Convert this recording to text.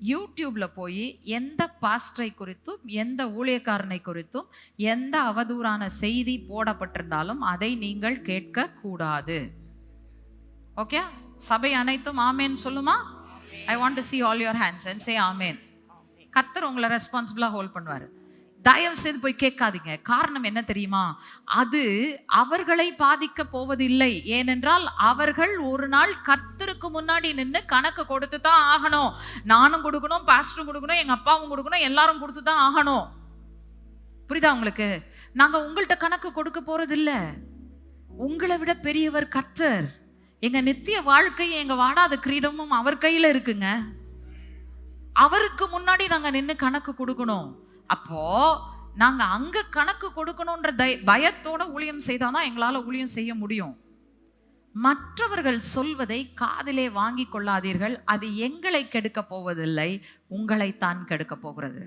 யூடியூப்ல போய் எந்த பாஸ்டரை குறித்தும் எந்த ஊழியக்காரனை குறித்தும் எந்த அவதூறான செய்தி போடப்பட்டிருந்தாலும் அதை நீங்கள் கேட்க கூடாது. ஓகே, சபை அனைத்தும் ஆமேன் சொல்லுமா? I want to see all your hands and say ஆமேன். கர்த்தர் உங்களை ரெஸ்பான்சிபிளா ஹோல்ட் பண்ணுவார். தயவு செய்து போய் கேட்காதீங்க. காரணம் என்ன தெரியுமா? அது அவர்களை பாதிக்க போவதில்லை. ஏனென்றால் அவர்கள் ஒரு நாள் கர்த்தருக்கு முன்னாடி நின்று கணக்கு கொடுத்து தான் ஆகணும். நானும் கொடுக்கணும், பாஸ்டரும் கொடுக்கணும், எங்க அப்பாவும் கொடுக்கணும், எல்லாரும் கொடுத்து தான் ஆகணும். புரியுதா உங்களுக்கு? நாங்க உங்கள்கிட்ட கணக்கு கொடுக்க போறதில்லை. உங்களை விட பெரியவர் கர்த்தர். எங்க நித்திய வாழ்க்கை, எங்க வாடாத கிரீடமும் அவர் கையில இருக்குங்க. அவருக்கு முன்னாடி நாங்க நின்று கணக்கு கொடுக்கணும். அப்போ நாங்க அங்க கணக்கு கொடுக்கணும்ன்ற பயத்தோட ஊழியம் செய்தாதான் எங்களால ஊழியம் செய்ய முடியும். மற்றவர்கள் சொல்வதை காதிலே வாங்கி கொள்ளாதீர்கள். அது எங்களை கெடுக்க போவதில்லை, உங்களைத்தான் கெடுக்க போகிறது.